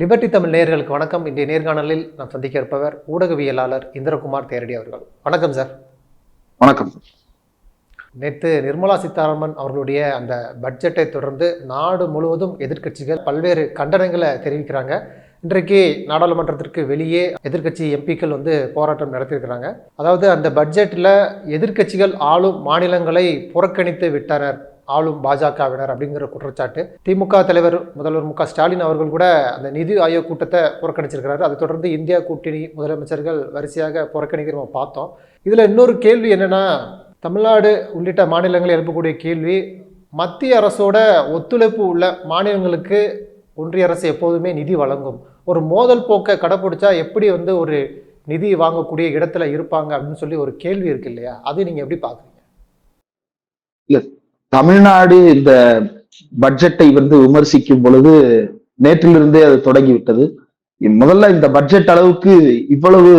Liberty Tamil நேயர்களுக்கு வணக்கம். இன்றைய நேர்காணலில் நாம் சந்திக்க இருப்பவர் ஊடகவியலாளர் இந்திரகுமார் தேரடி அவர்கள். வணக்கம் சார். வணக்கம். நேற்று நிர்மலா சீதாராமன் அவர்களுடைய அந்த பட்ஜெட்டை தொடர்ந்து நாடு முழுவதும் எதிர்க்கட்சிகள் பல்வேறு கண்டனங்களை தெரிவிக்கிறாங்க. இன்றைக்கு நாடாளுமன்றத்திற்கு வெளியே எதிர்க்கட்சி எம்பிக்கள் போராட்டம் நடத்தியிருக்கிறாங்க. அதாவது அந்த பட்ஜெட்டில் எதிர்க்கட்சிகள் ஆளும் மாநிலங்களை புறக்கணித்து விட்டனர் ஆளும் பாஜகவினர் அப்படிங்கிற குற்றச்சாட்டு. திமுக தலைவர் முதல்வர் மு க ஸ்டாலின் அவர்கள் கூட அந்த நிதி ஆயோக் கூட்டத்தை புறக்கணிச்சிருக்கிறாரு. அதை தொடர்ந்து இந்தியா கூட்டணி முதலமைச்சர்கள் வரிசையாக புறக்கணிக்கிற நம்ம பார்த்தோம். இதில் இன்னொரு கேள்வி என்னென்னா, தமிழ்நாடு உள்ளிட்ட மாநிலங்கள் எழுப்பக்கூடிய கேள்வி, மத்திய அரசோட ஒத்துழைப்பு உள்ள மாநிலங்களுக்கு ஒன்றிய அரசு எப்போதுமே நிதி வழங்கும். ஒரு மோதல் போக்கை கடைப்பிடிச்சா எப்படி ஒரு நிதி வாங்கக்கூடிய இடத்துல இருப்பாங்க அப்படின்னு சொல்லி ஒரு கேள்வி இருக்கு இல்லையா? அது நீங்க எப்படி பாக்குறீங்க? இல்ல, தமிழ்நாடு இந்த பட்ஜெட்டை விமர்சிக்கும் பொழுது நேற்றிலிருந்தே அது தொடங்கிவிட்டது. முதல்ல இந்த பட்ஜெட் அளவுக்கு இவ்வளவு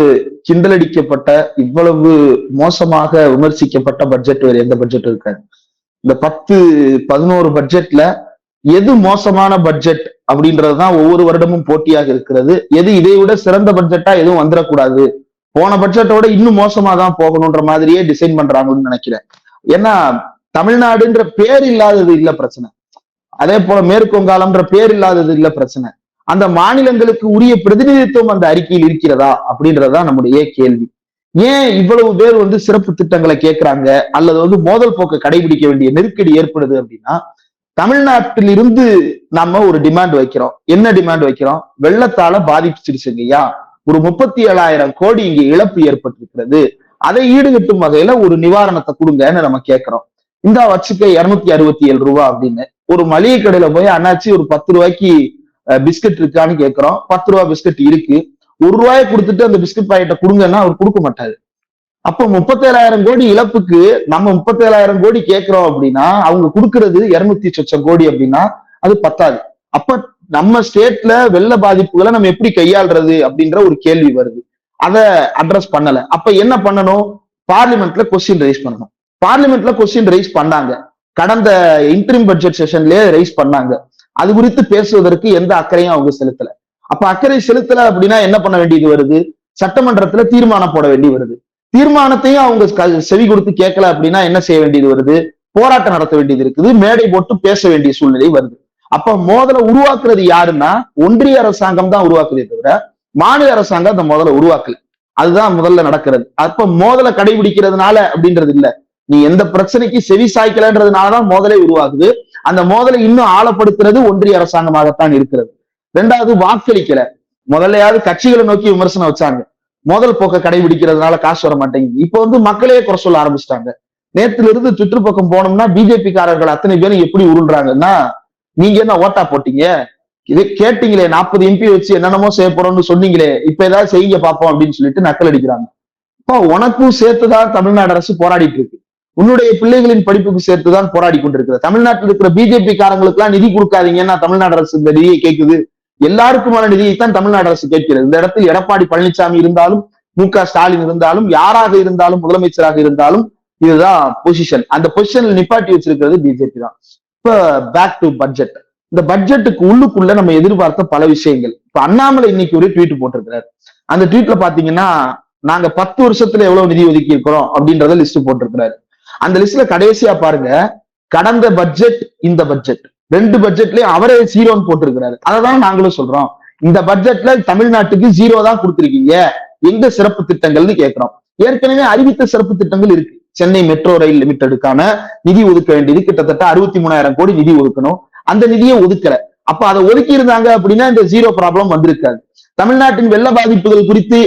கிண்டலடிக்கப்பட்ட, இவ்வளவு மோசமாக விமர்சிக்கப்பட்ட பட்ஜெட் வேறு எந்த பட்ஜெட் இருக்காது. இந்த 10-11 பட்ஜெட்ல எது மோசமான பட்ஜெட் அப்படின்றதுதான் ஒவ்வொரு வருடமும் போட்டியாக இருக்கிறது. எது இதை விட சிறந்த பட்ஜெட்டா எதுவும் வந்துடக்கூடாது, போன பட்ஜெட்டோட இன்னும் மோசமா தான் போகணுன்ற மாதிரியே டிசைன் பண்றாங்கன்னு நினைக்கிறேன். ஏன்னா தமிழ்நாடுன்ற பேர் இல்லாதது இல்ல பிரச்சனை, அதே போல மேற்கு வங்காளம்ன்ற பேர் இல்லாதது இல்ல பிரச்சனை. அந்த மாநிலங்களுக்கு உரிய பிரதிநிதித்துவம் அந்த அறிக்கையில் இருக்கிறதா அப்படின்றதுதான் நம்முடைய கேள்வி. ஏன் இவ்வளவு பேர் சிறப்பு திட்டங்களை கேட்கிறாங்க அல்லது மோதல் போக்கை கடைபிடிக்க வேண்டிய நெருக்கடி ஏற்படுது அப்படின்னா, தமிழ்நாட்டிலிருந்து நம்ம ஒரு டிமாண்ட் வைக்கிறோம். என்ன டிமாண்ட் வைக்கிறோம்? வெள்ளத்தால பாதிச்சிருச்சுங்கய்யா, ஒரு 37,000 கோடி இங்க இழப்பு ஏற்பட்டிருக்கிறது, அதை ஈடுகட்டும் வகையில ஒரு நிவாரணத்தை கொடுங்கன்னு நம்ம கேட்கிறோம். இந்தா வச்சுக்க 267 ரூபாய் அப்படின்னு. ஒரு மளிகை கடையில போய் அண்ணாச்சி ஒரு 10 ரூபாய்க்கு பிஸ்கட் இருக்கான்னு கேட்கிறோம். 10 ரூபாய் பிஸ்கட் இருக்கு, 1 ரூபாயை கொடுத்துட்டு அந்த பிஸ்கட் பாக்கெட்டை கொடுங்கன்னா அவர் கொடுக்க மாட்டாரு. அப்ப 37,000 கோடி இழப்புக்கு நம்ம 37,000 கோடி கேட்கிறோம் அப்படின்னா, அவங்க கொடுக்கறது 200 சொச்சம் கோடி அப்படின்னா அது பத்தாது. அப்ப நம்ம ஸ்டேட்ல வெள்ள பாதிப்புகளை நம்ம எப்படி கையாள்றது அப்படின்ற ஒரு கேள்வி வருது. அதை அட்ரஸ் பண்ணல. அப்ப என்ன பண்ணணும்? பார்லிமெண்ட்ல கொஸ்டின் ரைஸ் பண்ணணும். பார்லிமெண்ட்ல கொஸ்டின் ரைஸ் பண்ணாங்க, கடந்த இன்டரிம் பட்ஜெட் செஷன்லயே ரைஸ் பண்ணாங்க. அது குறித்து பேசுவதற்கு எந்த அக்கறையும் அவங்க செலுத்தல. அப்ப அக்கறை செலுத்தல அப்படின்னா என்ன பண்ண வேண்டியது வருது? சட்டமன்றத்துல தீர்மானம் போட வேண்டி வருது. தீர்மானத்தையும் அவங்க செவி கொடுத்து கேட்கல அப்படின்னா என்ன செய்ய வேண்டியது வருது? போராட்டம் நடத்த வேண்டியது இருக்குது, மேடை போட்டு பேச வேண்டிய சூழ்நிலை வருது. அப்ப மோதலை உருவாக்குறது யாருன்னா ஒன்றிய அரசாங்கம் தான் உருவாக்குதே தவிர மாநில அரசாங்கம் அந்த மோதலை உருவாக்கல. அதுதான் முதல்ல நடக்கிறது. அப்ப மோதலை கடைபிடிக்கிறதுனால அப்படின்றது இல்ல, நீ எந்த பிரச்சனைக்கு செவி சாய்க்கலன்றதுனாலதான் மோதலை உருவாகுது. அந்த மோதலை இன்னும் ஆழப்படுத்துறது ஒன்றிய அரசாங்கமாகத்தான் இருக்கிறது. ரெண்டாவது, வாக்களிக்கல. முதல்லையாவது கட்சிகளை நோக்கி விமர்சனம் வச்சாங்க, மோதல் போக்க கடைபிடிக்கிறதுனால காசு வர மாட்டேங்குது. இப்ப மக்களே குறை சொல்ல ஆரம்பிச்சிட்டாங்க. நேத்துல இருந்து ட்விட்டர் பக்கம் போனோம்னா பிஜேபி காரர்கள் அத்தனை பேரும் எப்படி உருள்றாங்கன்னா, நீங்க என்ன ஓட்டா போட்டீங்க, இது கேட்டீங்களே 40 MP வச்சு என்னென்னமோ செய்ய போறோம்னு சொன்னீங்களே, இப்ப ஏதாவது செய்ய பார்ப்போம் அப்படின்னு சொல்லிட்டு நக்கல் அடிக்கிறாங்க. இப்போ உனக்கும் சேர்த்துதான் தமிழ்நாடு அரசு போராடிட்டு இருக்கு, உன்னுடைய பிள்ளைகளின் படிப்புக்கு சேர்த்துதான் போராடி கொண்டிருக்கிறது. தமிழ்நாட்டில் இருக்கிற பிஜேபி காரங்களுக்கு எல்லாம் நிதி கொடுக்காதீங்கன்னா தமிழ்நாடு அரசு இந்த நிதியை கேட்குது. எல்லாருக்குமான நிதியைத்தான் தமிழ்நாடு அரசு கேட்கிறது. இந்த இடத்தில் எடப்பாடி பழனிசாமி இருந்தாலும், மு க ஸ்டாலின் இருந்தாலும், யாராக இருந்தாலும், முதலமைச்சராக இருந்தாலும் இதுதான் பொசிஷன். அந்த பொசிஷன்ல நிப்பாட்டி வச்சிருக்கிறது பிஜேபி தான். இப்ப பேக் டு பட்ஜெட். இந்த பட்ஜெட்டுக்கு உள்ளுக்குள்ள நம்ம எதிர்பார்த்த பல விஷயங்கள். இப்ப அண்ணாமலை இன்னைக்கு ஒரு ட்வீட் போட்டிருக்கிறார். அந்த ட்வீட்ல பாத்தீங்கன்னா, நாங்க 10 வருஷத்துல எவ்வளவு நிதி ஒதுக்கி இருக்கிறோம் அப்படின்றத லிஸ்ட் போட்டிருக்கிறாரு. அந்த லிஸ்ட்ல கடைசியா பாருங்க, கடந்த பட்ஜெட் இந்த பட்ஜெட் 2 பட்ஜெட்லயும் அவரே 0ன்னு போட்டிருக்கிறாரு. அதான் நாங்களும் சொல்றோம், இந்த பட்ஜெட்ல தமிழ்நாட்டுக்கு 0 தான் கொடுத்திருக்கீங்க, எங்க சிறப்பு திட்டங்கள்னு கேட்கிறோம். ஏற்கனவே அறிவித்த சிறப்பு திட்டங்கள் இருக்கு. சென்னை மெட்ரோ ரயில் லிமிடெடுக்கான நிதி ஒதுக்க வேண்டியது கிட்டத்தட்ட 63,000 கோடி நிதி ஒதுக்கணும். அந்த நிதியை ஒதுக்கல. அப்ப அதை ஒதுக்கி இருந்தாங்க அப்படின்னா இந்த 0 ப்ராப்ளம் வந்திருக்காது. தமிழ்நாட்டின் வெள்ள பாதிப்புகள் குறித்து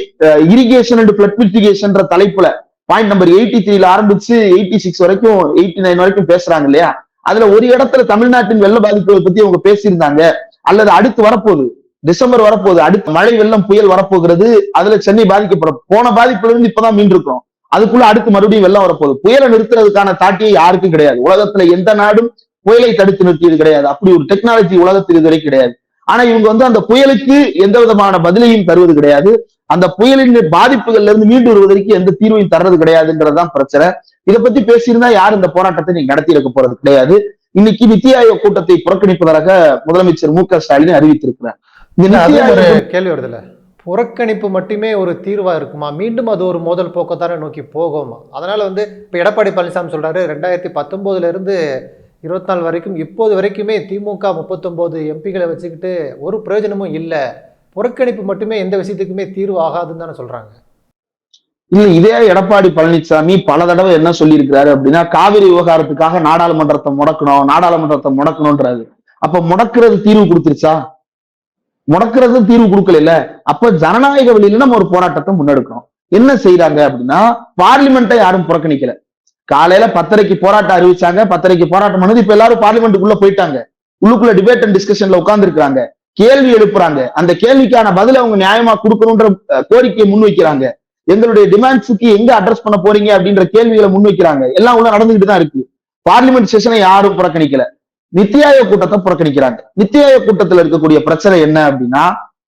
இரிகேஷன் அண்ட் ஃப்ளட் மிட்டிகேஷன் தலைப்புல பாயிண்ட் நம்பர் 83ல ஆரம்பிச்சு 86 வரைக்கும் 89 வரைக்கும் பேசுறாங்க இல்லையா? அதுல ஒரு இடத்துல தமிழ்நாட்டின் வெள்ள பாதிப்புகள் பத்தி அவங்க பேசியிருந்தாங்க. அல்லது அடுத்து வரப்போகுது, டிசம்பர் வரப்போகுது, அடுத்து மழை வெள்ளம் புயல் வரப்போகிறது, அதுல சென்னை பாதிக்கப்படும். போன பாதிப்புல இருந்து இப்பதான் மீண்டு இருக்கிறோம், அதுக்குள்ள அடுத்து மறுபடியும் வெள்ளம் வரப்போகுது. புயலை நிறுத்துறதுக்கான தாட்டியே யாருக்கும் கிடையாது. உலகத்துல எந்த நாடும் புயலை தடுத்து நிறுத்தியது கிடையாது. அப்படி ஒரு டெக்னாலஜி உலகத்தில் இதுவரை கிடையாது. ஆனா இவங்க அந்த புயலுக்கு எந்த விதமான பதிலையும் தருவது கிடையாது. அந்த புயலின் பாதிப்புகள்ல இருந்து மீண்டு வருவதற்கு எந்த தீர்வையும் தர்றது கிடையாதுன்றதுதான் பிரச்சனை. இதை பத்தி பேசியிருந்தா யாரும் இந்த போராட்டத்தை நீங்க நடத்தி இருக்க போறது கிடையாது. இன்னைக்கு நித்தி ஆயோக் கூட்டத்தை புறக்கணிப்பதாக முதலமைச்சர் மு க ஸ்டாலின் அறிவித்திருக்கிறார். இந்த நித்தி அது ஒரு ஆயோக் கேள்வி வருதுல்ல, புறக்கணிப்பு மட்டுமே ஒரு தீர்வா இருக்குமா? மீண்டும் அது ஒரு மோதல் போக்கத்தானே நோக்கி போகுமா? அதனால இப்ப எடப்பாடி பழனிசாமி சொல்றாரு 2019 இருந்து 24 வரைக்கும் இப்போது வரைக்குமே திமுக 39 எம்பிகளை வச்சுக்கிட்டு ஒரு பிரயோஜனமும் இல்ல. புறக்கணிப்பு மட்டுமே எந்த விஷயத்துக்குமே தீர்வு ஆகாதுன்னு தானே சொல்றாங்க. இல்ல, இதே எடப்பாடி பழனிசாமி பல தடவை என்ன சொல்லியிருக்கிறாரு அப்படின்னா, காவிரி விவகாரத்துக்காக நாடாளுமன்றத்தை முடக்கணும்ன்றாரு. அப்ப முடக்கிறது தீர்வு கொடுத்துருச்சா? முடக்கிறது தீர்வு கொடுக்கல. அப்ப ஜனநாயக வழியில நம்ம ஒரு போராட்டத்தை முன்னெடுக்கிறோம். என்ன செய்யறாங்க அப்படின்னா, பார்லிமெண்ட்டை யாரும் புறக்கணிக்கல. காலையில 10:30க்கு போராட்டம் அறிவிச்சாங்க. 10:30க்கு போராட்டம் பண்ணது. இப்ப எல்லாரும் பார்லிமெண்ட்டுக்குள்ள போயிட்டாங்க. உள்ளுக்குள்ள டிபேட் அண்ட் டிஸ்கஷன்ல உட்கார்ந்து இருக்காங்க. கேள்வி எழுப்புறாங்க. அந்த கேள்விக்கான பதில அவங்க நியாயமா கொடுக்கணும்ன்ற கோரிக்கையை முன்வைக்கிறாங்க. எங்களுடைய டிமாண்ட்ஸுக்கு எங்க அட்ரஸ் பண்ண போறீங்க அப்படின்ற கேள்விகளை முன்வைக்கிறாங்க. எல்லாம் உள்ள நடந்துகிட்டு தான் இருக்கு. பார்லிமெண்ட் செஷனை யாரும் புறக்கணிக்கல. நித்தி ஆயோக் கூட்டத்தை புறக்கணிக்கிறாங்க. நித்தி ஆயோக் கூட்டத்தில் இருக்கக்கூடிய பிரச்சனை என்ன அப்படின்னா,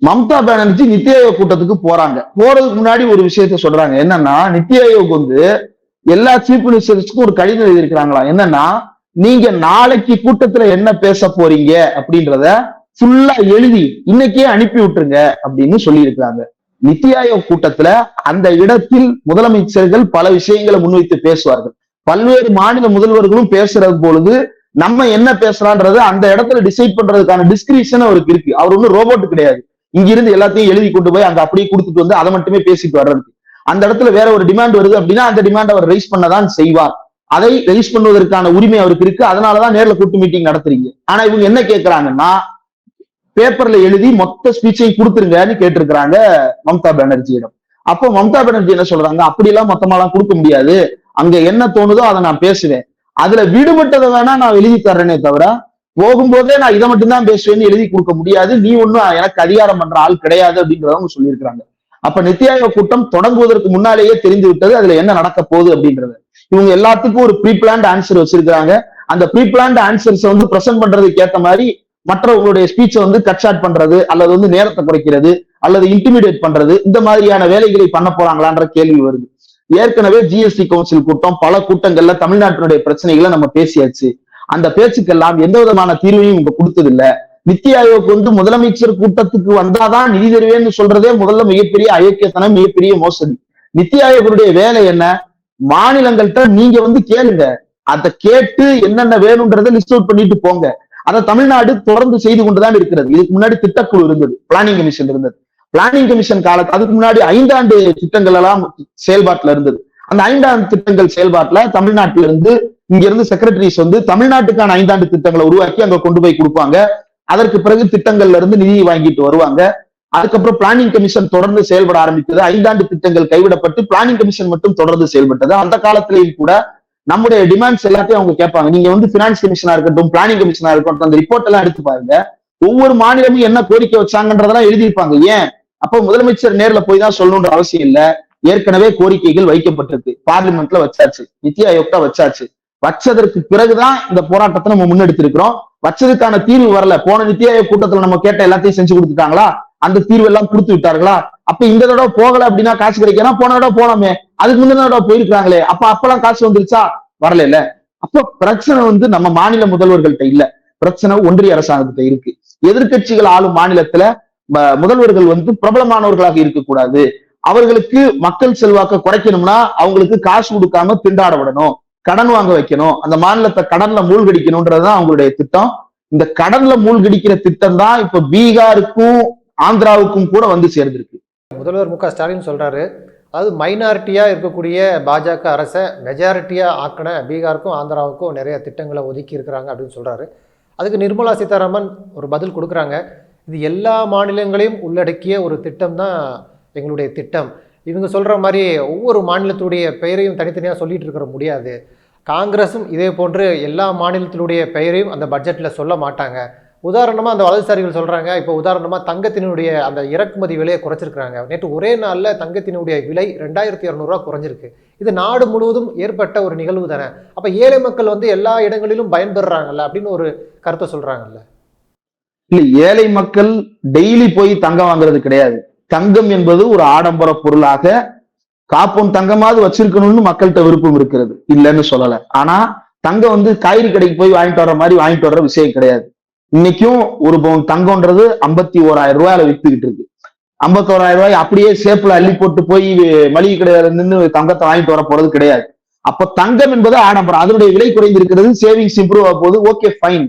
மம்தா பானர்ஜி நித்தி ஆயோக் கூட்டத்துக்கு போறாங்க. போறதுக்கு முன்னாடி ஒரு விஷயத்த சொல்றாங்க. என்னன்னா, நித்தி ஆயோக் எல்லா சீஃப் மினிஸ்டர்ஸ்க்கும் ஒரு கடிதம் எழுதியிருக்கிறாங்களா. என்னன்னா, நீங்க நாளைக்கு கூட்டத்துல என்ன பேச போறீங்க அப்படின்றத ஃபுல்லா எழுதி இன்னைக்கே அனுப்பி விட்டுருங்க அப்படின்னு சொல்லி இருக்கிறாங்க. நித்தி ஆயோக் கூட்டத்துல அந்த இடத்தில் முதலமைச்சர்கள் பல விஷயங்களை முன்வைத்து பேசுவார்கள். பல்வேறு மாநில முதல்வர்களும் பேசுறது பொழுது நம்ம என்ன பேசலான்றது அந்த இடத்துல டிசைட் பண்றதுக்கான டிஸ்கிரிப்ஷன் அவருக்கு இருக்கு. அவர் ஒன்றும் ரோபோட் கிடையாது. இங்கிருந்து எல்லாத்தையும் எழுதி கொண்டு போய் அங்க அப்படியே கொடுத்துட்டு வந்து அதை மட்டுமே பேசிட்டு வர்றதுக்கு. அந்த இடத்துல வேற ஒரு டிமாண்ட் வருது அப்படின்னா அந்த டிமாண்ட் அவர் ரைஸ் பண்ணதான் செய்வார். அதை ரைஸ் பண்ணுவதற்கான உரிமை அவருக்கு இருக்கு. அதனாலதான் நேர்ல கூட்டு மீட்டிங் நடத்துறீங்க. ஆனா இவங்க என்ன கேட்கிறாங்கன்னா, பேப்பர்ல எழுதி மொத்த ஸ்பீச்சையும் கொடுத்துருங்கன்னு கேட்டிருக்கிறாங்க மம்தா பானர்ஜியிடம். அப்போ மம்தா பானர்ஜி என்ன சொல்றாங்க, அப்படியெல்லாம் மொத்தமாலாம் கொடுக்க முடியாது. அங்க என்ன தோணுதோ அதை நான் பேசுவேன். அதுல விடுபட்டதை வேணா நான் எழுதி தர்றேனே தவிர போகும்போதே நான் இதை மட்டும்தான் பேசுவேன்னு எழுதி கொடுக்க முடியாது. நீ ஒன்னும் எனக்கு அதிகாரம் பண்ற ஆள் கிடையாது அப்படின்றத சொல்லியிருக்கிறாங்க. அப்ப நித்தி ஆயோக் கூட்டம் தொடங்குவதற்கு முன்னாலேயே தெரிந்து விட்டது அதுல என்ன நடக்க போகுது அப்படின்றது. இவங்க எல்லாத்துக்கும் ஒரு ப்ரீ பிளான்ட் ஆன்சர் வச்சிருக்காங்க. அந்த ப்ரீ பிளான்ட் ஆன்சர்ஸ் பிரசன்ட் பண்றதுக்கு ஏத்த மாதிரி மற்றவங்களுடைய ஸ்பீச்சை கட் ஷார்ட் பண்றது அல்லது நேரத்தை குறைக்கிறது அல்லது இன்டிமிடேட் பண்றது, இந்த மாதிரியான வேலைகளை பண்ண போறாங்களான்ற கேள்வி வருது. ஏற்கனவே ஜிஎஸ்டி கவுன்சில் கூட்டம் பல கூட்டங்கள்ல தமிழ்நாட்டினுடைய பிரச்சனைகளை நம்ம பேசியாச்சு. அந்த பேச்சுக்கெல்லாம் எந்த விதமான தீர்வையும் இங்க கொடுத்தது இல்ல. நித்தி ஆயோக் முதலமைச்சர் கூட்டத்துக்கு வந்தாதான் நிதி தருவேன்னு சொல்றதே முதல்ல மிகப்பெரிய அயோக்கியத்தனம், மிகப்பெரிய மோசடி. நித்தி ஆயோக்குடைய வேலை என்ன? மாநிலங்கள்கிட்ட நீங்க கேளுங்க, அதை கேட்டு என்னென்ன வேணும்ன்றதை லிஸ்ட் அவுட் பண்ணிட்டு போங்க. அதை தமிழ்நாடு தொடர்ந்து செய்து கொண்டுதான் இருக்கிறது. இதுக்கு முன்னாடி திட்டக்குழு இருந்தது, பிளானிங் கமிஷன் இருந்தது. பிளானிங் கமிஷன் அதுக்கு முன்னாடி 5 ஆண்டு திட்டங்கள் எல்லாம் செயல்பாட்டுல இருந்தது. அந்த 5 ஆண்டு திட்டங்கள் செயல்பாட்டுல தமிழ்நாட்டில இருந்து இங்க இருந்து செக்ரட்டரிஸ் தமிழ்நாட்டுக்கான 5 ஆண்டு திட்டங்களை உருவாக்கி அங்க கொண்டு போய் கொடுப்பாங்க. அதற்கு பிறகு திட்டங்கள்ல இருந்து நிதி வாங்கிட்டு வருவாங்க. அதுக்கப்புறம் பிளானிங் கமிஷன் தொடர்ந்து செயல்பட ஆரம்பித்தது. 5 ஆண்டு திட்டங்கள் கைவிடப்பட்டு பிளானிங் கமிஷன் மட்டும் தொடர்ந்து செயல்பட்டது. அந்த காலத்திலேயும் கூட நம்முடைய டிமாண்ட்ஸ் எல்லாத்தையும் அவங்க கேட்பாங்க. நீங்க பினான்ஸ் கமிஷனா இருக்கட்டும், பிளானிங் கமிஷனா இருக்கட்டும், அந்த ரிப்போர்ட் எல்லாம் எடுத்து பாருங்க. ஒவ்வொரு மாநிலமும் என்ன கோரிக்கை வச்சாங்கன்றதெல்லாம் எழுதியிருப்பாங்க. ஏன்? அப்ப முதலமைச்சர் நேர்ல போய் தான் சொல்லணும்ன்ற அவசியம் இல்ல. ஏற்கனவே கோரிக்கைகள் வைக்கப்பட்டிருக்கு, பார்லிமெண்ட்ல வச்சாச்சு, நித்தி ஆயோக்ல வச்சாச்சு. வச்சதற்கு பிறகுதான் இந்த போராட்டத்தை நம்ம முன்னெடுத்திருக்கிறோம். வச்சதுக்கான தீர்வு வரல. போன நித்தி ஆயோக் கூட்டத்துல நம்ம கேட்ட எல்லாத்தையும் செஞ்சு கொடுத்துட்டாங்களா? அந்த தீர்வு எல்லாம் கொடுத்து விட்டார்களா? அப்ப இந்த தடவை போகல அப்படின்னா காசு கிடைக்கணும். போன தடவை போனோமே, அதுக்கு முந்தின தடவை போயிருக்காங்களே, அப்பெல்லாம் காசு வந்துருச்சா? வரல இல்ல. அப்ப பிரச்சனை நம்ம மாநில முதல்வர்கள்ட்ட இல்ல, பிரச்சனை ஒன்றிய அரசாங்கத்திட்ட இருக்கு. எதிர்கட்சிகள் ஆளும் மாநிலத்துல முதல்வர்கள் பிரபலமானவர்களாக இருக்கக்கூடாது. அவர்களுக்கு மக்கள் செல்வாக்க குறைக்கணும்னா அவங்களுக்கு காசு கொடுக்காம திண்டாட விடணும், கடன் வாங்க வைக்கணும், அந்த மாநிலத்தை கடன்ல மூழ்கடிக்கணும்ன்றதுதான் அவங்களுடைய திட்டம். இந்த கடன்ல மூழ்கடிக்கிற திட்டம் தான் இப்ப பீகாருக்கும் ஆந்திராவுக்கும் கூட சேர்ந்திருக்கு. முதல்வர் மு க ஸ்டாலின் சொல்றாரு, அதாவது மைனாரிட்டியா இருக்கக்கூடிய பாஜக அரசை மெஜாரிட்டியா ஆக்கின பீகாருக்கும் ஆந்திராவுக்கும் நிறைய திட்டங்களை ஒதுக்கி இருக்கிறாங்க அப்படின்னு சொல்றாரு. அதுக்கு நிர்மலா சீதாராமன் ஒரு பதில் கொடுக்குறாங்க. இது எல்லா மாநிலங்களையும் உள்ளடக்கிய ஒரு திட்டம் தான் எங்களுடைய திட்டம். இவங்க சொல்ற மாதிரி ஒவ்வொரு மாநிலத்துடைய பெயரையும் தனித்தனியாக சொல்லிட்டு இருக்கிற முடியாது. காங்கிரஸும் இதே போன்று எல்லா மாநிலத்தினுடைய பெயரையும் அந்த பட்ஜெட்டில் சொல்ல மாட்டாங்க. உதாரணமாக அந்த வலதுசாரிகள் சொல்கிறாங்க, இப்போ உதாரணமாக தங்கத்தினுடைய அந்த இறக்குமதி விலையை குறைச்சிருக்கிறாங்க. நேற்று ஒரே நாளில் தங்கத்தினுடைய விலை 2200 குறைஞ்சிருக்கு. இது நாடு முழுவதும் ஏற்பட்ட ஒரு நிகழ்வு தானே. அப்போ ஏழை மக்கள் எல்லா இடங்களிலும் பயன்பெறாங்கல்ல அப்படின்னு ஒரு கருத்தை சொல்கிறாங்கல்ல. இல்லை, ஏழை மக்கள் டெய்லி போய் தங்கம் வாங்குறது கிடையாது. தங்கம் என்பது ஒரு ஆடம்பர பொருளாக காப்போம் தங்கமாவது வச்சிருக்கணும்னு மக்கள்கிட்ட விருப்பம் இருக்கிறது, இல்லைன்னு சொல்லல. ஆனா தங்கம் காய்கறி கடைக்கு போய் வாங்கிட்டு வர்ற மாதிரி வாங்கிட்டு வர்ற விஷயம் கிடையாது. இன்னைக்கும் ஒரு பவுன் தங்கம்ன்றது 51,000 ரூபாயில வித்துக்கிட்டு இருக்கு. 51,000 ரூபாய் அப்படியே சேப்புல அள்ளி போட்டு போய் மளிகை கடையில நின்று தங்கத்தை வாங்கிட்டு வர போறது கிடையாது. அப்ப தங்கம் என்பது ஆடம்பரம், அதனுடைய விலை குறைந்திருக்கிறது, சேவிங்ஸ் இம்ப்ரூவ் ஆக போகுது, ஓகே ஃபைன்.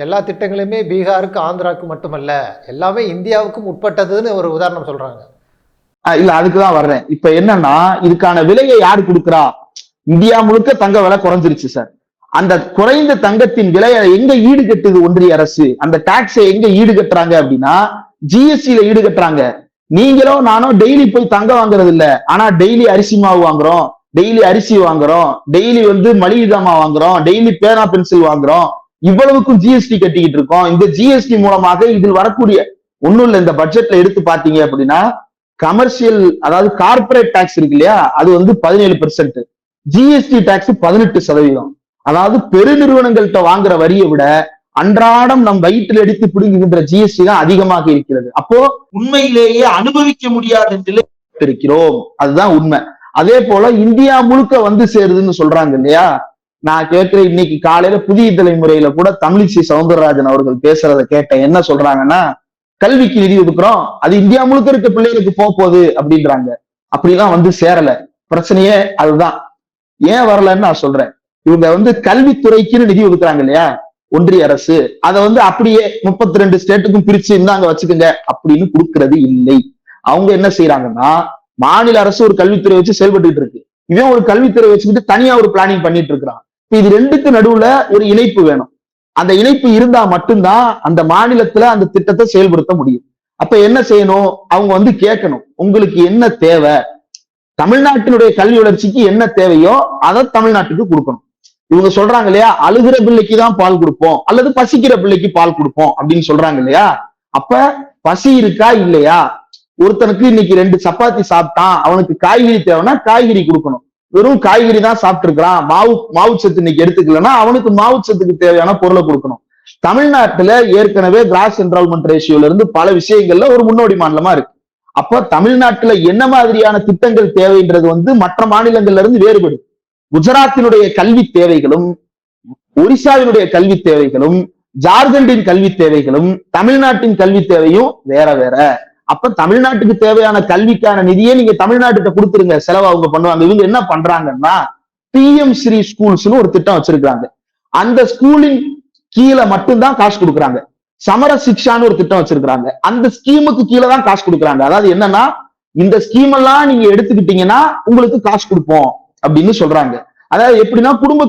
எல்லா திட்டங்களுமே பீகாருக்கு ஆந்திராவுக்கு மட்டுமல்ல, எல்லாமே இந்தியாவுக்கும் உட்பட்டதுன்னு ஒரு உதாரணம் சொல்றாங்க. இல்ல அதுக்குதான் வர்றேன். இப்ப என்னன்னா இதுக்கான விலையை யாரு கொடுக்குறா? இந்தியா முழுக்க தங்க விலை குறைஞ்சிருச்சு சார். அந்த குறைந்த தங்கத்தின் விலையை எங்க ஈடு கட்டுது ஒன்றிய அரசு? அந்த டாக்ஸை எங்க ஈடு கட்டுறாங்க அப்படின்னா ஜிஎஸ்டில ஈடு கட்டுறாங்க. நீங்களும் நானும் டெய்லி போய் தங்கம் வாங்குறது இல்ல, ஆனா டெய்லி அரிசி மாவு வாங்குறோம், டெய்லி அரிசி வாங்குறோம், டெய்லி மளிகை ஜாமான் வாங்குறோம், டெய்லி பேனா பென்சில் வாங்குறோம், இவ்வளவுக்கும் ஜிஎஸ்டி கட்டிக்கிட்டு இருக்கோம். இந்த ஜிஎஸ்டி மூலமாக இதில் வரக்கூடிய ஒண்ணும் இல்ல, இந்த பட்ஜெட்ல எடுத்து பாத்தீங்க அப்படின்னா கமர்ஷியல் அதாவது கார்பரேட் டாக்ஸ் இருக்கு இல்லையா, அது 17%, ஜிஎஸ்டி டாக்ஸ் 18%. அதாவது பெருநிறுவனங்கள்கிட்ட வாங்குற வரியை விட அன்றாடம் நம் வயிற்றில் எடுத்து பிடுங்குகின்ற ஜிஎஸ்டி தான் அதிகமாக இருக்கிறது. அப்போ உண்மையிலேயே அனுபவிக்க முடியாத நிலை இருக்கிறோம், அதுதான் உண்மை. அதே போல இந்தியா முழுக்க சேருதுன்னு சொல்றாங்க இல்லையா. நான் கேட்கிறேன், இன்னைக்கு காலையில புதிய தலைமுறையில கூட தமிழிசை சவுந்தரராஜன் அவர்கள் பேசுறதை கேட்டேன். என்ன சொல்றாங்கன்னா, கல்விக்கு நிதி ஒதுக்குறோம், அது இந்தியா முழுக்க இருக்க பிள்ளைகளுக்கு போகுது அப்படின்றாங்க. அப்படிலாம் சேரல. பிரச்சனையே அதுதான். ஏன் வரலன்னு நான் சொல்றேன். இவங்க கல்வித்துறைக்குன்னு நிதி ஒதுக்குறாங்க இல்லையா ஒன்றிய அரசு, அதை அப்படியே 32 ஸ்டேட்டுக்கும் பிரிச்சு இருந்தாங்க வச்சுக்கோங்க அப்படின்னு கொடுக்கறது இல்லை. அவங்க என்ன செய்யறாங்கன்னா, மாநில அரசு ஒரு கல்வித்துறை வச்சு செயல்பட்டு இருக்கு, இவன் ஒரு கல்வித்துறை வச்சுக்கிட்டு தனியா ஒரு பிளானிங் பண்ணிட்டு இருக்கிறான். இது ரெண்டுக்கு நடுவுல ஒரு இணைப்பு வேணும். அந்த இணைப்பு இருந்தா மட்டும்தான் அந்த மாநிலத்துல அந்த திட்டத்தை செயல்படுத்த முடியும். அப்ப என்ன செய்யணும்? அவங்க கேட்கணும், உங்களுக்கு என்ன தேவை, தமிழ்நாட்டினுடைய கல்வி வளர்ச்சிக்கு என்ன தேவையோ அதை தமிழ்நாட்டுக்கு கொடுக்கணும். இவங்க சொல்றாங்க இல்லையா, அழுகிற பிள்ளைக்கு தான் பால் கொடுப்போம் அல்லது பசிக்கிற பிள்ளைக்கு பால் கொடுப்போம் அப்படின்னு சொல்றாங்க இல்லையா. அப்ப பசி இருக்கா இல்லையா? ஒருத்தனுக்கு இன்னைக்கு 2 சப்பாத்தி சாப்பிட்டான், அவனுக்கு காய்கறி தேவைன்னா காய்கறி கொடுக்கணும். வெறும் காய்கறி தான் சாப்பிட்டு இருக்கிறான், மாவு சத்து இன்னைக்கு எடுத்துக்கலன்னா அவனுக்கு மாவு சத்துக்கு தேவையான பொருளை கொடுக்கணும். தமிழ்நாட்டுல ஏற்கனவே கிராஸ் என்ரோல்மெண்ட் ரேஷியோல இருந்து பல விஷயங்கள்ல ஒரு முன்னோடி மாநிலமா இருக்கு. அப்ப தமிழ்நாட்டுல என்ன மாதிரியான திட்டங்கள் தேவைன்றது மற்ற மாநிலங்கள்ல இருந்து வேறுபடும். குஜராத்தினுடைய கல்வி தேவைகளும், ஒரிசாவினுடைய கல்வி தேவைகளும், ஜார்க்கண்டின் கல்வி தேவைகளும், தமிழ்நாட்டின் கல்வி தேவையும் வேற வேற. அப்ப தமிழ்நாட்டுக்கு தேவையான கல்விக்கான நிதியை நீங்க தமிழ்நாட்டுக்கு கொடுத்துருங்க, செலவு அவங்க பண்ணுவாங்க. இவங்க என்ன பண்றாங்கன்னா, பிஎம் ஸ்ரீ ஸ்கூல்ஸ்னு ஒரு திட்டம் வச்சிருக்காங்க. அந்த ஸ்கூலின் கீழே மட்டும்தான் காசு கொடுக்குறாங்க. சமர சிக்ஷான்னு ஒரு திட்டம் வச்சிருக்காங்க, அந்த ஸ்கீமுக்கு கீழே தான் காசு கொடுக்குறாங்க. அதாவது என்னன்னா, இந்த ஸ்கீம் எல்லாம் நீங்க எடுத்துக்கிட்டீங்கன்னா உங்களுக்கு காசு கொடுப்போம் அப்படின்னு சொல்றாங்க. அதாவது எப்படின்னா, குடும்ப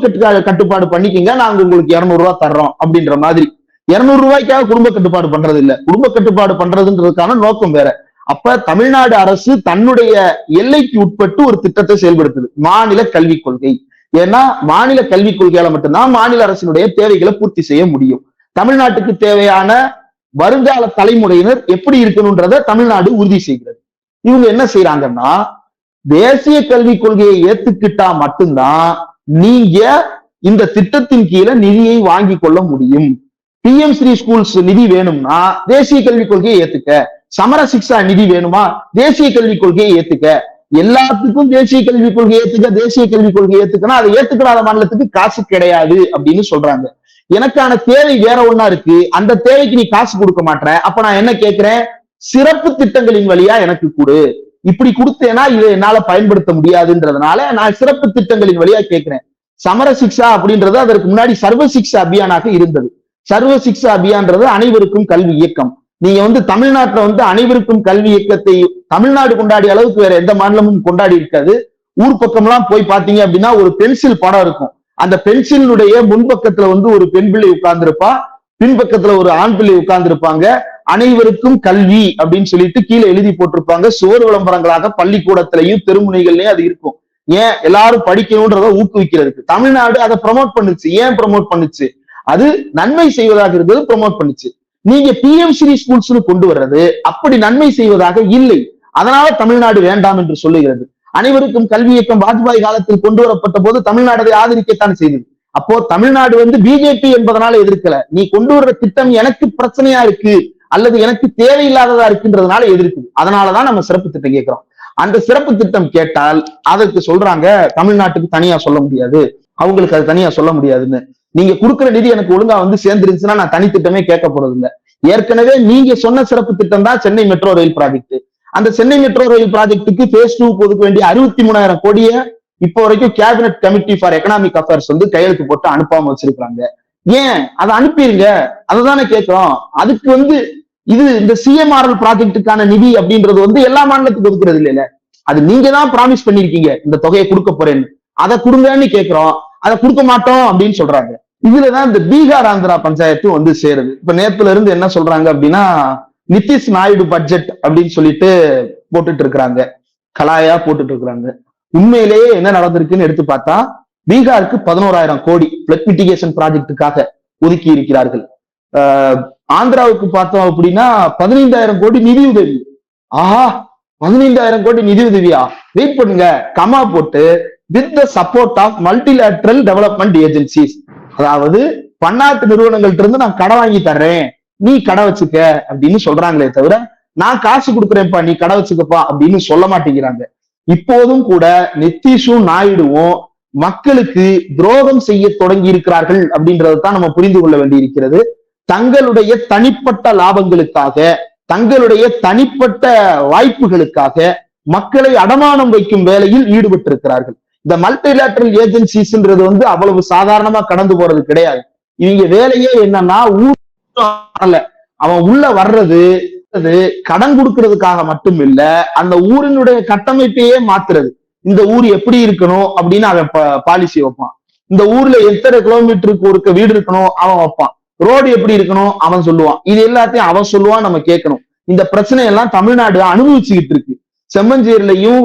கட்டுப்பாடு பண்ணிக்கங்க, நாங்க உங்களுக்கு 200 ரூபாய் தர்றோம் அப்படின்ற மாதிரி. 200 ரூபாய்க்காக குடும்ப கட்டுப்பாடு பண்றது இல்ல, குடும்ப கட்டுப்பாடு பண்றதுன்றதுக்கான நோக்கம் வேற. அப்ப தமிழ்நாடு அரசு தன்னுடைய எல்லைக்கு உட்பட்டு ஒரு திட்டத்தை செயல்படுத்துது, மாநில கல்விக் கொள்கை. ஏன்னா மாநில கல்விக் கொள்கையால மட்டும்தான் மாநில அரசினுடைய தேவைகளை பூர்த்தி செய்ய முடியும். தமிழ்நாட்டுக்கு தேவையான வருங்கால தலைமுறையினர் எப்படி இருக்கணும்ன்றத தமிழ்நாடு உறுதி செய்கிறது. இவங்க என்ன செய்யறாங்கன்னா, தேசிய கல்விக் கொள்கையை ஏத்துக்கிட்டா மட்டும்தான் நீங்க இந்த திட்டத்தின் கீழே நிதியை வாங்கி கொள்ள முடியும். பிஎம் ஸ்ரீ ஸ்கூல்ஸ் நிதி வேணும்னா தேசிய கல்விக் கொள்கையை ஏத்துக்க, சமர சிக்ஷா நிதி வேணுமா தேசிய கல்விக் கொள்கையை ஏத்துக்க, எல்லாத்துக்கும் தேசிய கல்விக் கொள்கையை ஏத்துக்க, தேசிய கல்விக் கொள்கையை ஏத்துக்கணும். அதை ஏத்துக்கிடாத மாநிலத்துக்கு காசு கிடையாது அப்படின்னு சொல்றாங்க. எனக்கான தேவை வேற ஒண்ணா இருக்கு, அந்த தேவைக்கு நீ காசு கொடுக்க மாட்டேற, அப்ப நான் என்ன கேட்கிறேன், சிறப்பு திட்டங்களின் வழியா எனக்கு கொடு. இப்படி கொடுத்தேன்னா இதை என்னால பயன்படுத்த முடியாதுன்றதுனால நான் சிறப்பு திட்டங்களின் வழியா கேட்கிறேன். சமர சிக்ஷா அப்படின்றது அதற்கு முன்னாடி சர்வ சிக்ஷா அபியானாக இருந்தது. சர்வ சிக்ஷா அபியான்றது அனைவருக்கும் கல்வி இயக்கம். நீங்க தமிழ்நாட்டுல அனைவருக்கும் கல்வி இயக்கத்தை தமிழ்நாடு கொண்டாடிய அளவுக்கு வேற எந்த மாநிலமும் கொண்டாடி இருக்காது. ஊர் பக்கம்லாம் போய் பாத்தீங்க அப்படின்னா ஒரு பென்சில் படம் இருக்கும். அந்த பென்சிலுடைய முன்பக்கத்துல ஒரு பெண் பிள்ளை உட்கார்ந்துருப்பா, பின்பக்கத்துல ஒரு ஆண் பிள்ளை உட்கார்ந்துருப்பாங்க. அனைவருக்கும் கல்வி அப்படின்னு சொல்லிட்டு கீழே எழுதி போட்டிருப்பாங்க. சுவர் விளம்பரங்களாக பள்ளிக்கூடத்திலையும் தெருமுனைகள்லயும் அது இருக்கும். ஏன் எல்லாரும் படிக்கணும்ன்றத ஊக்குவிக்கிறதுக்கு. தமிழ்நாடு அதை ப்ரமோட் பண்ணுச்சு. ஏன் ப்ரமோட் பண்ணுச்சு? அது நன்மை செய்வதாக இருந்தது, ப்ரமோட் பண்ணுச்சு. நீங்க பிஎம் ஸ்ரீ ஸ்கூல்ஸ்னு கொண்டு வர்றது அப்படி நன்மை செய்வதாக இல்லை. அதனால தமிழ்நாடு வேண்டாம் என்று சொல்லுகிறது. அனைவருக்கும் கல்வி இயக்கம் வாஜ்பாய் காலத்தில் கொண்டு வரப்பட்ட போது தமிழ்நாடு அதை ஆதரிக்கத்தான் செய்தது. அப்போ தமிழ்நாடு பிஜேபி என்பதனால எதிர்க்கல, நீ கொண்டு வர்ற திட்டம் எனக்கு பிரச்சனையா இருக்கு அல்லது எனக்கு தேவையில்லாததா இருக்குன்றதுனால எதிர்க்குது. அதனாலதான் நம்ம சிறப்பு திட்டம் கேட்கிறோம். அந்த சிறப்பு திட்டம் கேட்டால் அதற்கு சொல்றாங்க தமிழ்நாட்டுக்கு தனியா சொல்ல முடியாது, அவங்களுக்கு அது தனியா சொல்ல முடியாதுன்னு. நீங்க கொடுக்குற நிதி எனக்கு ஒழுங்கா வந்து சேர்ந்துருந்துச்சுன்னா நான் தனித்திட்டமே கேட்க போறது இல்லை. ஏற்கனவே நீங்க சொன்ன சிறப்பு திட்டம் தான் சென்னை மெட்ரோ ரயில் ப்ராஜெக்ட். அந்த சென்னை மெட்ரோ ரயில் ப்ராஜெக்ட்டுக்கு phase 2 ஒதுக்க வேண்டிய 63,000 கோடியை இப்போ வரைக்கும் cabinet committee for economic affairs வந்து கையெழுத்து போட்டு அனுப்பாம வச்சிருக்காங்க. ஏன் அதை அனுப்பிடுங்க, அதுதானே கேட்கிறோம். அதுக்கு வந்து இது இந்த சிஎம்ஆர்எல் ப்ராஜெக்டுக்கான நிதி அப்படின்றது வந்து எல்லா மாநிலத்துக்கும் ஒதுக்குறது இல்லைல்ல. அது நீங்க தான் ப்ராமிஸ் பண்ணிருக்கீங்க இந்த தொகையை கொடுக்க போறேன்னு, அதை கொடுங்கன்னு கேட்கிறோம். அதை கொடுக்க மாட்டோம் அப்படின்னு சொல்றாங்க. இதுலதான் இந்த பீகார் ஆந்திரா பஞ்சாயத்து வந்து சேருது. இப்ப நேத்துல இருந்து என்ன சொல்றாங்க அப்படின்னா, நிதிஷ் நாயுடு பட்ஜெட் அப்படின்னு சொல்லிட்டு போட்டுட்டு இருக்கிறாங்க, கலாயா போட்டுட்டு இருக்கிறாங்க. உண்மையிலேயே என்ன நடந்திருக்குன்னு எடுத்து பார்த்தா, பீகாருக்கு 11,000 கோடி பிளட் மிட்டிகேஷன் ப்ராஜெக்டுக்காக ஒதுக்கி இருக்கிறார்கள். ஆந்திராவுக்கு பார்த்தோம் அப்படின்னா 15,000 கோடி நிதி உதவி. ஆஹா, 15,000 கோடி நிதி உதவியா? வெயிட் பண்ணுங்க, கமா போட்டு with the support of multilateral development agencies, அதாவது பன்னாட்டு நிறுவனங்கள்ட்ட இருந்து நான் கடை வாங்கி தர்றேன், நீ கடை வச்சுக்க அப்படின்னு சொல்றாங்களே தவிர, நான் காசு கொடுக்குறேன்ப்பா நீ கடை வச்சுக்கப்பா அப்படின்னு சொல்ல மாட்டேங்கிறாங்க. இப்போதும் கூட நிதிஷும் நாயுடுவும் மக்களுக்கு துரோகம் செய்ய தொடங்கி இருக்கிறார்கள் அப்படின்றதான் நம்ம புரிந்து கொள்ள வேண்டி இருக்கிறது. தங்களுடைய தனிப்பட்ட லாபங்களுக்காக, தங்களுடைய தனிப்பட்ட வாய்ப்புகளுக்காக மக்களை அடமானம் வைக்கும் வேலையில் ஈடுபட்டிருக்கிறார்கள். இந்த மல்டிலேட்டரல் ஏஜென்சிஸ்ன்றது வந்து அவ்வளவு சாதாரணமா கடந்து போறது கிடையாது. இவங்க வேலையே என்னன்னா, அவன் உள்ள வர்றது கடன் கொடுக்கறதுக்காக மட்டும் இல்ல, அந்த ஊரினுடைய கட்டமைப்பையே மாத்துறது. இந்த ஊர் எப்படி இருக்கணும் அப்படின்னு அவன் பாலிசி வைப்பான். இந்த ஊர்ல எத்தனை கிலோமீட்டருக்கு ஒரு வீடு இருக்கணும் அவன் வைப்பான். ரோடு எப்படி இருக்கணும் அவன் சொல்லுவான். இது எல்லாத்தையும் அவன் சொல்லுவான், நம்ம கேட்கணும். இந்த பிரச்சனை எல்லாம் தமிழ்நாடு அனுபவிச்சுக்கிட்டு இருக்கு. செம்மஞ்சேரிலையும்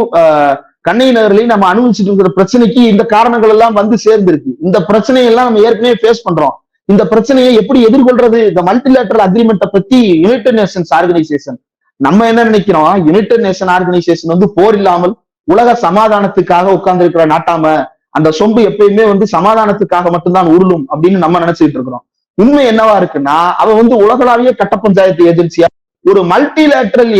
கண்ணகி நகர்லையும் நம்ம அனுபவிச்சுட்டு இருக்கிற பிரச்சனைக்கு இந்த காரணங்கள் எல்லாம் வந்து சேர்ந்திருக்கு. இந்த பிரச்சனையெல்லாம் நம்ம ஏற்கனவே ஃபேஸ் பண்றோம். இந்த பிரச்சனையை எப்படி எதிர்கொள்றது? இந்த மல்டிலேட்டரல் அக்ரிமெண்ட்டை பத்தி யுனைடெட் நேஷன்ஸ் ஆர்கனைசேஷன் நம்ம என்ன நினைக்கிறோம், யுனைடெட் நேஷன் ஆர்கனைசேஷன் வந்து போர் இல்லாமல் உலக சமாதானத்துக்காக உட்கார்ந்து இருக்கிற நாட்டாம, அந்த சொம்பு எப்பயுமே வந்து சமாதானத்துக்காக மட்டும்தான் உருளும் அப்படின்னு நம்ம நினைச்சுட்டு இருக்கிறோம். உண்மை என்னவா இருக்குன்னா, அவ வந்து உலகளாவிய கட்ட பஞ்சாயத்து ஏஜென்சியா ஒரு மல்டிலேட்டரல்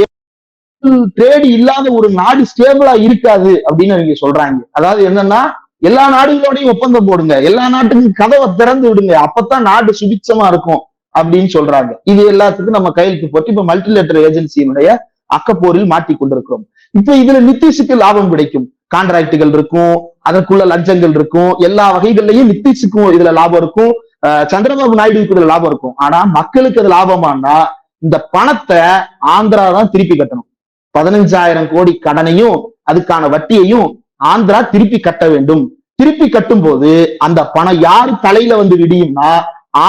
ட்ரேட் இல்லாத ஒரு நாடு ஸ்டேபிளா இருக்காது அப்படின்னு அவங்க சொல்றாங்க. அதாவது என்னன்னா, எல்லா நாடுகளோடையும் ஒப்பந்தம் போடுங்க, எல்லா நாட்டுக்கும் கதவை திறந்து விடுங்க, அப்பதான் நாடு சுபிட்சமா இருக்கும் அப்படின்னு சொல்றாங்க. இது எல்லாத்துக்கும் நம்ம கையெழுத்து போட்டு இப்ப மல்டிலேட்டரல் ஏஜென்சியினுடைய அக்கப்போரில் மாட்டி கொண்டிருக்கிறோம். இப்ப இதுல நிதிஷுக்கு லாபம் கிடைக்கும், கான்ட்ராக்டுகள் இருக்கும், அதற்குள்ள லஞ்சங்கள் இருக்கும், எல்லா வகைகள்லயும் நிதிஷுக்கும் இதுல லாபம் இருக்கும், சந்திரபாபு நாயுடுக்கு இதுல லாபம் இருக்கும். ஆனா மக்களுக்கு அது லாபமானா இந்த பணத்தை ஆந்திரா தான் திருப்பி கட்டணும். 15,000 கோடி கடனையும் அதுக்கான வட்டியையும் ஆந்திரா திருப்பி கட்ட வேண்டும். திருப்பி கட்டும் போது அந்த பணம் யாரு தலையில வந்து விடியும்னா,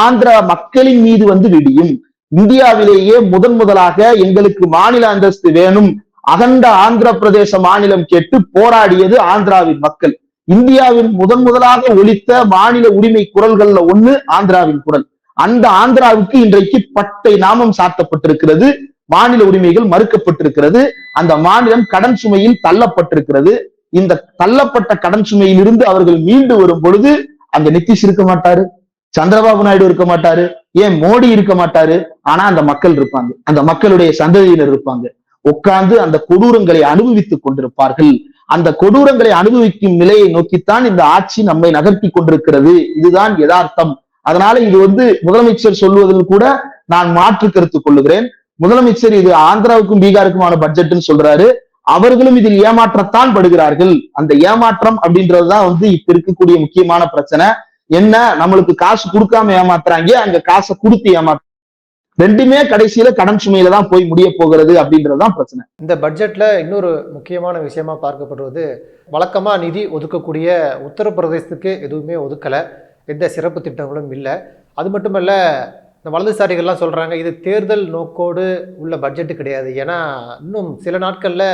ஆந்திரா மக்களின் மீது வந்து விடியும். இந்தியாவிலேயே முதலாக எங்களுக்கு மாநில அந்தஸ்து வேணும், அகண்ட ஆந்திர பிரதேச மாநிலம் கேட்டு போராடியது ஆந்திராவின் மக்கள். இந்தியாவின் முதலாக ஒலித்த மாநில உரிமை குரல்கள்ல ஒண்ணு ஆந்திராவின் குரல். அந்த ஆந்திராவுக்கு இன்றைக்கு பட்டை நாமம் சாத்தப்பட்டிருக்கிறது, மாநில உரிமைகள் மறுக்கப்பட்டிருக்கிறது, அந்த மாநிலம் கடன் சுமையில் தள்ளப்பட்டிருக்கிறது. இந்த தள்ளப்பட்ட கடன் சுமையில் இருந்து அவர்கள் மீண்டு வரும் பொழுது அங்க நிதிஷ் இருக்க மாட்டாரு, சந்திரபாபு நாயுடு இருக்க மாட்டாரு, ஏன் மோடி இருக்க மாட்டாரு. ஆனா அந்த மக்கள் இருப்பாங்க, அந்த மக்களுடைய சந்ததியினர் இருப்பாங்க, உட்கார்ந்து அந்த கொடூரங்களை அனுபவித்துக் கொண்டிருப்பார்கள். அந்த கொடூரங்களை அனுபவிக்கும் நிலையை நோக்கித்தான் இந்த ஆட்சி நம்மை நகர்த்தி கொண்டிருக்கிறது. இதுதான் யதார்த்தம். அதனால இது வந்து முதலமைச்சர் சொல்வதில் கூட நான் மாற்று கருத்து கொள்ளுகிறேன். முதலமைச்சர் இது ஆந்திராவுக்கும் பீகாருக்குமான பட்ஜெட்னு சொல்றாரு, அவர்களும் இதில் ஏமாற்றத்தான் படுகிறார்கள். அந்த ஏமாற்றம் அப்படின்றதுதான் வந்து இப்ப இருக்கக்கூடிய முக்கியமான பிரச்சனை. என்ன, நம்மளுக்கு காசு கொடுக்காம ஏமாத்துறாங்க, அங்க காசை கொடுத்து ஏமாற்ற, ரெண்டுமே கடைசியில கடன் சுமையில தான் போய் முடிய போகிறது அப்படின்றதுதான் பிரச்சனை. இந்த பட்ஜெட்ல இன்னொரு முக்கியமான விஷயமா பார்க்கப்படுவது, வழக்கமா நிதி ஒதுக்கக்கூடிய உத்தரப்பிரதேசத்துக்கு எதுவுமே ஒதுக்கலை, எந்த சிறப்பு திட்டங்களும் இல்லை. அது மட்டுமல்ல, இந்த வலதுசாரிகள்லாம் சொல்கிறாங்க இது தேர்தல் நோக்கோடு உள்ள பட்ஜெட்டு கிடையாது, ஏன்னா இன்னும் சில நாட்களில்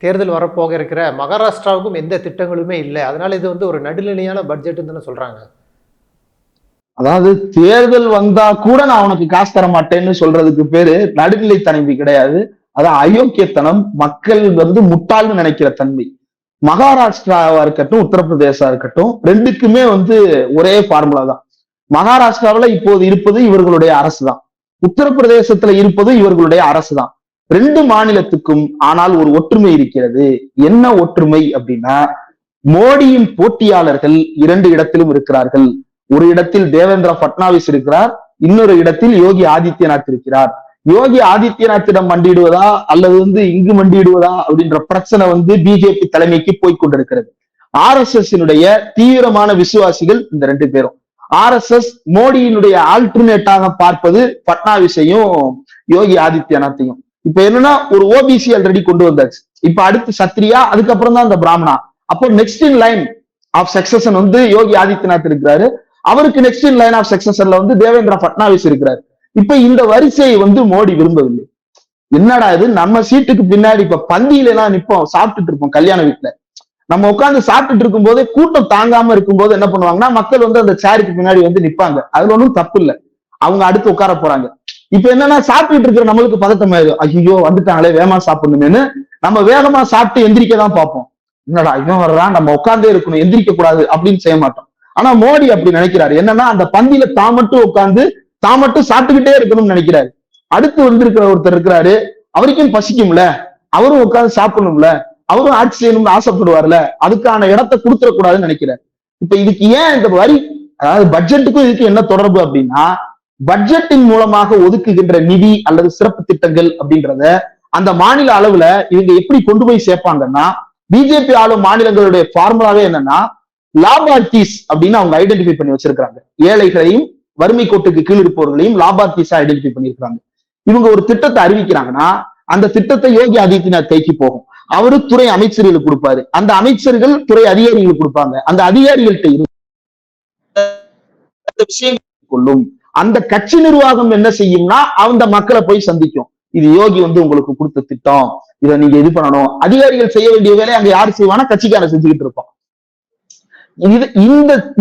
தேர்தல் வரப்போக இருக்கிற மகாராஷ்டிராவுக்கும் எந்த திட்டங்களுமே இல்லை, அதனால இது வந்து ஒரு நடுநிலையான பட்ஜெட்டுன்னு தானே சொல்கிறாங்க. அதாவது தேர்தல் வந்தா கூட நான் உனக்கு காசு தர மாட்டேன்னு சொல்றதுக்கு பேரு நடுநிலை தன்மை கிடையாது, அதான் அயோக்கியத்தனம், மக்கள் வந்து முட்டாள்னு நினைக்கிற தன்மை. மகாராஷ்டிராவா இருக்கட்டும் உத்தரப்பிரதேசா இருக்கட்டும், ரெண்டுக்குமே வந்து ஒரே ஃபார்முலா தான். மகாராஷ்டிராவில இப்போது இருப்பது இவர்களுடைய அரசு தான், உத்தரப்பிரதேசத்துல இருப்பது இவர்களுடைய அரசு தான். ரெண்டு மாநிலத்துக்கும் ஆனால் ஒரு ஒற்றுமை இருக்கிறது. என்ன ஒற்றுமை அப்படின்னா, மோடியின் போட்டியாளர்கள் 2 இடத்திலும் இருக்கிறார்கள். ஒரு இடத்தில் தேவேந்திர பட்னாவிஸ் இருக்கிறார், இன்னொரு இடத்தில் யோகி ஆதித்யநாத் இருக்கிறார். யோகி ஆதித்யநாத்திடம் மண்டியிடுவதா அல்லது இங்கு மண்டியிடுவதா அப்படின்ற பிரச்சனை பிஜேபி தலைமைக்கு போய்கொண்டிருக்கிறது. RSS தீவிரமான விசுவாசிகள் இந்த 2 பேரும். RSS மோடியினுடைய ஆல்டர்னேட்டாக பார்ப்பது பட்னாவிஸையும் யோகி ஆதித்யநாத்தையும். இப்ப என்னன்னா, ஒரு ஓபிசி ஆல்ரெடி கொண்டு வந்தாச்சு, இப்ப அடுத்து சத்ரியா, அதுக்கப்புறம் தான் இந்த பிராமணா. அப்போ next in line of succession Yogi Adityanath இருக்கிறாரு. அவருக்கு நெக்ஸ்ட் இன் லைன் ஆஃப் சக்சஷன்ல தேவேந்திர பட்னாவிஸ் இருக்கிறாரு. இப்ப இந்த வரிசையை மோடி விரும்பவில்லை. என்னடா இது, நம்ம சீட்டுக்கு பின்னாடி இப்ப பந்தியில எல்லாம் நிப்போம், சாப்பிட்டுட்டு இருப்போம் கல்யாண வீட்டுல. நம்ம உட்கார்ந்து சாப்பிட்டுட்டு இருக்கும் போதே கூட்டம் தாங்காம இருக்கும்போது என்ன பண்ணுவாங்கன்னா, மக்கள் அந்த சேருக்கு பின்னாடி நிப்பாங்க. அதுல ஒன்றும் தப்பு இல்லை, அவங்க அடுத்து உட்கார போறாங்க. இப்ப என்னன்னா, சாப்பிட்டுட்டு இருக்கிற நம்மளுக்கு பதட்டம் ஆயிடும், ஐயோ வந்துட்டாங்களே வேகமா சாப்பிடணுமேனு நம்ம வேகமா சாப்பிட்டு எந்திரிக்க தான் பார்ப்போம். என்னடா இவன் வர்றான், நம்ம உட்கார்ந்தே இருக்கணும், எந்திரிக்க கூடாது அப்படின்னு செய்ய மாட்டோம். ஆனா மோடி அப்படி நினைக்கிறாரு. என்னன்னா, அந்த பந்தியில தான் மட்டும் உட்கார்ந்து தான் மட்டும் சாப்பிட்டுக்கிட்டே இருக்கணும்னு நினைக்கிறாரு. அடுத்து இருக்கிற ஒருத்தர் இருக்கிறாரு, அவருக்கும் பசிக்கும்ல, அவரும் உட்கார்ந்து சாப்பிடணும்ல, அவரும் ஆட்சி செய்யணும்னு ஆசைப்படுவார்ல, அதுக்கான இடத்தை கொடுத்துடக்கூடாதுன்னு நினைக்கிறார். இப்ப இதுக்கு ஏன் இந்த வரி, அதாவது பட்ஜெட்டுக்கும் இதுக்கு என்ன தொடர்பு அப்படின்னா, பட்ஜெட்டின் மூலமாக ஒதுக்குகின்ற நிதி அல்லது சிறப்பு திட்டங்கள் அப்படின்றத அந்த மாநில அளவுல இவங்க எப்படி கொண்டு போய் சேர்ப்பாங்கன்னா, பிஜேபி ஆளும் மாநிலங்களுடைய ஃபார்முலாவே என்னன்னா, லாபார்த்திஸ் அப்படின்னு அவங்க ஐடென்டிஃபை பண்ணி வச்சிருக்காங்க. ஏழைகளையும் வறுமை கோட்டுக்கு கீழ் இருப்பவர்களையும் லாபார்த்திஸா ஐடென்டிஃபை பண்ணிருக்காங்க. இவங்க ஒரு திட்டத்தை அறிவிக்கிறாங்கன்னா, அந்த திட்டத்தை யோகி ஆதித்யநாத் கைக்கு போகும். அவரு துறை அமைச்சர்களுக்கு கொடுப்பாரு, அந்த அமைச்சர்கள் துறை அதிகாரிகளுக்கு கொடுப்பாங்க, அந்த அதிகாரிகள்கிட்ட விஷயம் கொள்ளும். அந்த கட்சி நிர்வாகம் என்ன செய்யும்னா, அந்த மக்களை போய் சந்திக்கும். இது யோகி உங்களுக்கு கொடுத்த திட்டம், இதை நீங்க இது பண்ணணும். அதிகாரிகள் செய்ய வேண்டிய வேலையை அங்க யாரு செய்வானா, கட்சிக்காரன் செஞ்சுக்கிட்டு இருப்போம்.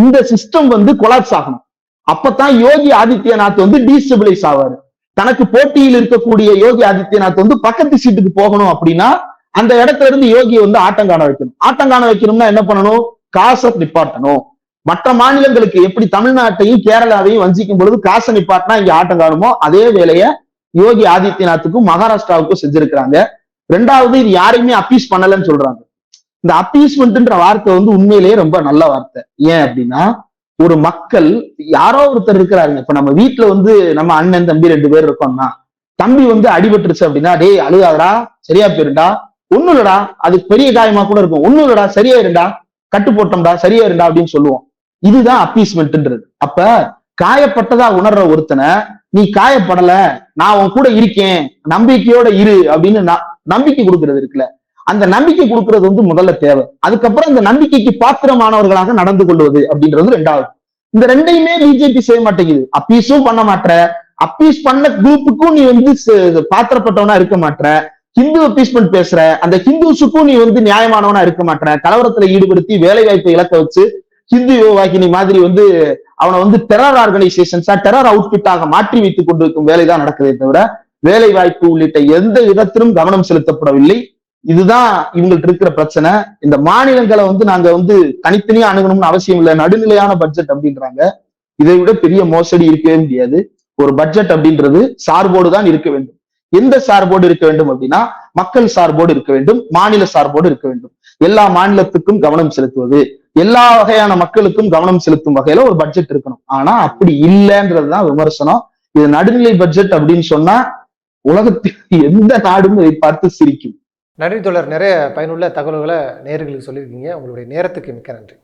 இந்த சிஸ்டம் கொலாப்ஸ் ஆகணும். அப்பதான் யோகி ஆதித்யநாத் டீஸ்டபிளைஸ் ஆவாரு. தனக்கு போட்டியில் இருக்கக்கூடிய யோகி ஆதித்யநாத் பக்கத்து சீட்டுக்கு போகணும் அப்படின்னா, அந்த இடத்துல இருந்து யோகி ஆட்டங்காண வைக்கணும். ஆட்டங்காண வைக்கணும்னா என்ன பண்ணணும், காசை நிப்பாட்டணும். மற்ற மாநிலங்களுக்கு எப்படி தமிழ்நாட்டையும் கேரளாவையும் வஞ்சிக்கும் பொழுது காசை நிப்பாட்டினா இங்க ஆட்டம் காணுமோ, அதே வேலைய யோகி ஆதித்யநாத்துக்கும் மகாராஷ்டிராவுக்கும் செஞ்சிருக்கிறாங்க. 2வது, இது யாரையுமே அப்பீஸ் பண்ணலன்னு சொல்றாங்க. இந்த அப்பீஸ்மெண்ட்ன்ற வார்த்தை உண்மையிலேயே ரொம்ப நல்ல வார்த்தை. ஏன் அப்படின்னா, ஒரு மக்கள் யாரோ ஒருத்தர் இருக்கிறாருங்க. இப்ப நம்ம வீட்டுல நம்ம அண்ணன் தம்பி 2 பேர் இருக்கோம்னா, தம்பி அடிபட்டுருச்சு அப்படின்னா, டேய் அழுகாதடா, சரியா போயிருண்டா, ஒண்ணும் இல்லடா, அது பெரிய காயமா கூட இருக்கும், ஒண்ணும் இல்லடா சரியாயிருண்டா, கட்டு போட்டோம்டா சரியாயிருண்டா அப்படின்னு சொல்லுவோம். இதுதான் அப்பீஸ்மெண்ட்ன்றது. அப்ப காயப்பட்டதா உணர்ற ஒருத்தனை, நீ காயப்படல, நான் உன் கூட இருக்கேன், நம்பிக்கையோட இரு அப்படின்னு நம்பிக்கை கொடுக்கறது இருக்குல்ல, அந்த நம்பிக்கை கொடுக்கறது முதல்ல தேவை. அதுக்கப்புறம் இந்த நம்பிக்கைக்கு பாத்திரமானவர்களாக நடந்து கொள்வது அப்படின்றது 2வது. இந்த 2யுமே பிஜேபி செய்ய மாட்டேங்குது. அப்பீஸும் பண்ண மாட்ட, அப்பீஸ் பண்ண குரூப்புக்கும் நீ பாத்திரப்பட்டவனா இருக்க மாட்ட, ஹிந்து அப்பீஸ்மெண்ட் பேசுற அந்த ஹிந்துஸுக்கும் நீ நியாயமானவனா இருக்க மாட்ட, கலவரத்துல ஈடுபடுத்தி வேலை வாய்ப்பை இழக்க வச்சு ஹிந்து யோவாகினி மாதிரி அவனை டெரர் ஆர்கனைசேஷன்ஸா, டெரர் அவுட்பிட்டாக மாற்றி வைத்துக் கொண்டிருக்கும் வேலைதான் நடக்குதே தவிர, வேலை வாய்ப்பு உள்ளிட்ட எந்த இடத்திலும் கவனம் செலுத்தப்படவில்லை. இதுதான் இவங்கள்ட்ட இருக்கிற பிரச்சனை. இந்த மாநிலங்களை நாங்க தனித்தனியா அணுகணும்னு அவசியம் இல்லை, நடுநிலையான பட்ஜெட் அப்படின்றாங்க. இதை விட பெரிய மோசடி இருக்கவே முடியாது. ஒரு பட்ஜெட் அப்படின்றது சார்போடு தான் இருக்க வேண்டும். எந்த சார்போடு இருக்க வேண்டும் அப்படின்னா, மக்கள் சார்போடு இருக்க வேண்டும், மாநில சார்போடு இருக்க வேண்டும். எல்லா மாநிலத்துக்கும் கவனம் செலுத்துவது, எல்லா வகையான மக்களுக்கும் கவனம் செலுத்தும் வகையில ஒரு பட்ஜெட் இருக்கணும். ஆனா அப்படி இல்லைன்றதுதான் விமர்சனம். இது நடுநிலை பட்ஜெட் அப்படின்னு சொன்னா உலகத்தில் எந்த நாடும் இதை பார்த்து சிரிக்கும். நன்றி தோழர், நிறைய பயனுள்ள தகவல்களை நேயர்களுக்கு சொல்லியிருக்கீங்க. உங்களுடைய நேரத்துக்கு மிக்க நன்றி.